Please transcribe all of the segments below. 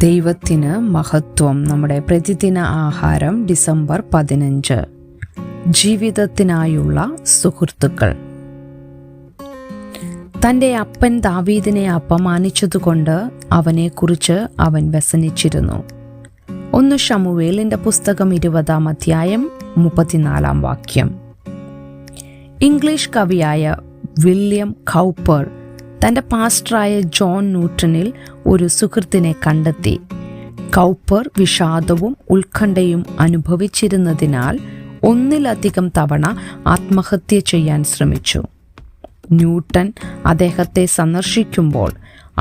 ദൈവത്തിന് മഹത്വം. നമ്മുടെ പ്രതിദിന ആഹാരം ഡിസംബർ 15. ജീവിതത്തിനായുള്ള സുഹൃത്തുക്കൾ. തൻ്റെ അപ്പൻ ദാവീദിനെ അപമാനിച്ചതുകൊണ്ട് അവനെക്കുറിച്ച് അവൻ വ്യസനിച്ചിരുന്നു. 1 ശമൂവേലിന്റെ പുസ്തകം 20-ാം അധ്യായം 34-ാം വാക്യം. ഇംഗ്ലീഷ് കവിയായ വില്യം കൗപ്പർ തൻ്റെ പാസ്റ്ററായ ജോൺ ന്യൂട്ടനിൽ ഒരു സുഹൃത്തിനെ കണ്ടെത്തി. കൗപ്പർ വിഷാദവും ഉത്കണ്ഠയും അനുഭവിച്ചിരുന്നതിനാൽ ഒന്നിലധികം തവണ ആത്മഹത്യ ചെയ്യാൻ ശ്രമിച്ചു. ന്യൂട്ടൻ അദ്ദേഹത്തെ സന്ദർശിക്കുമ്പോൾ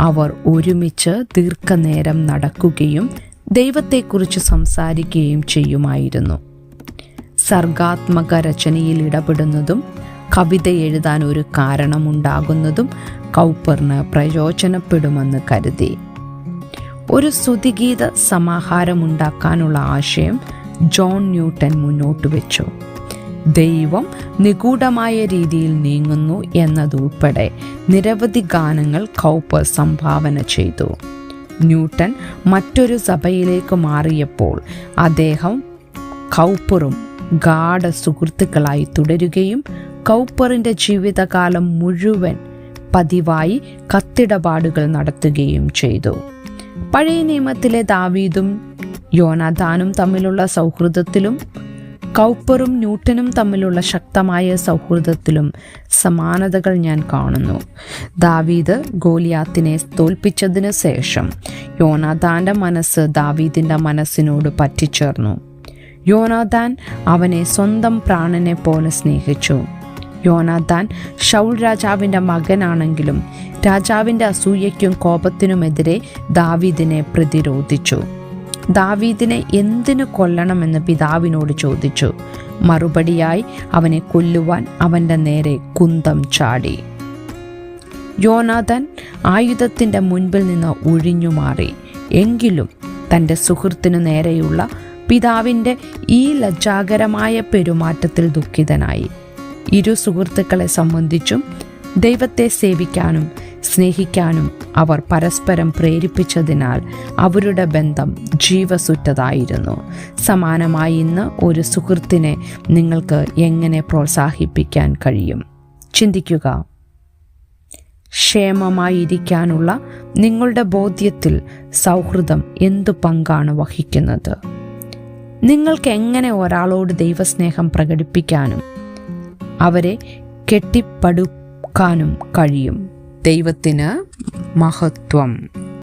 അവർ ഒരുമിച്ച് ദീർഘനേരം നടക്കുകയും ദൈവത്തെക്കുറിച്ച് സംസാരിക്കുകയും ചെയ്യുമായിരുന്നു. സർഗാത്മക രചനയിൽ ഇടപെടുന്നതും കവിത എഴുതാൻ ഒരു കാരണമുണ്ടാകുന്നതും കൗപ്പറിന് പ്രയോജനപ്പെടുമെന്ന് കരുതി. ഒരു സ്തുതിഗീത സമാഹാരമുണ്ടാക്കാനുള്ള ആശയം ജോൺ ന്യൂട്ടൻ മുന്നോട്ട് വെച്ചു. ദൈവം നിഗൂഢമായ രീതിയിൽ നീങ്ങുന്നു എന്നതുൾപ്പെടെ നിരവധി ഗാനങ്ങൾ കൗപ്പർ സംഭാവന ചെയ്തു. ന്യൂട്ടൻ മറ്റൊരു സഭയിലേക്ക് മാറിയപ്പോൾ അദ്ദേഹം കൗപ്പറും ഗാഢ സുഹൃത്തുക്കളായി തുടരുകയും കൗപ്പറിൻ്റെ ജീവിതകാലം മുഴുവൻ പതിവായി കത്തിടപാടുകൾ നടത്തുകയും ചെയ്തു. പഴയ നിയമത്തിലെ ദാവീദും യോനാഥാനും തമ്മിലുള്ള സൗഹൃദത്തിലും കൗപ്പറും ന്യൂട്ടനും തമ്മിലുള്ള ശക്തമായ സൗഹൃദത്തിലും സമാനതകൾ ഞാൻ കാണുന്നു. ദാവീദ് ഗോലിയാത്തിനെ തോൽപ്പിച്ചതിന് ശേഷം യോനാഥാന്റെ മനസ്സ് ദാവീദിന്റെ മനസ്സിനോട് പറ്റിച്ചേർന്നു. യോനാഥാൻ അവനെ സ്വന്തം പ്രാണനെ പോലെ സ്നേഹിച്ചു. യോനാഥാൻ ശൗൽ രാജാവിൻ്റെ മകനാണെങ്കിലും രാജാവിൻ്റെ അസൂയയ്ക്കും കോപത്തിനുമെതിരെ ദാവീദിനെ പ്രതിരോധിച്ചു. ദാവീദിനെ എന്തിനു കൊല്ലണമെന്ന് പിതാവിനോട് ചോദിച്ചു. മറുപടിയായി അവനെ കൊല്ലുവാൻ അവൻ്റെ നേരെ കുന്തം ചാടി. യോനാഥാൻ ആയുധത്തിൻ്റെ മുൻപിൽ നിന്ന് ഒഴിഞ്ഞുമാറി. എങ്കിലും തൻ്റെ സുഹൃത്തിനു നേരെയുള്ള പിതാവിൻ്റെ ഈ ലജ്ജാകരമായ പെരുമാറ്റത്തിൽ ദുഃഖിതനായി. ഇരു സുഹൃത്തുക്കളെ സംബന്ധിച്ചും ദൈവത്തെ സേവിക്കാനും സ്നേഹിക്കാനും അവർ പരസ്പരം പ്രേരിപ്പിച്ചതിനാൽ അവരുടെ ബന്ധം ജീവസുറ്റതായിരുന്നു. സമാനമായി ഇന്ന് ഒരു സുഹൃത്തിനെ നിങ്ങൾക്ക് എങ്ങനെ പ്രോത്സാഹിപ്പിക്കാൻ കഴിയും? ചിന്തിക്കുക. ക്ഷേമമായിരിക്കാനുള്ള നിങ്ങളുടെ ബോധ്യത്തിൽ സൗഹൃദം എന്തു പങ്കാണ് വഹിക്കുന്നത്? നിങ്ങൾക്ക് എങ്ങനെ ഒരാളോട് ദൈവസ്നേഹം പ്രകടിപ്പിക്കാനും അവരെ കെട്ടിപ്പടുക്കാനും കഴിയും? ദൈവത്തിന് മഹത്വം.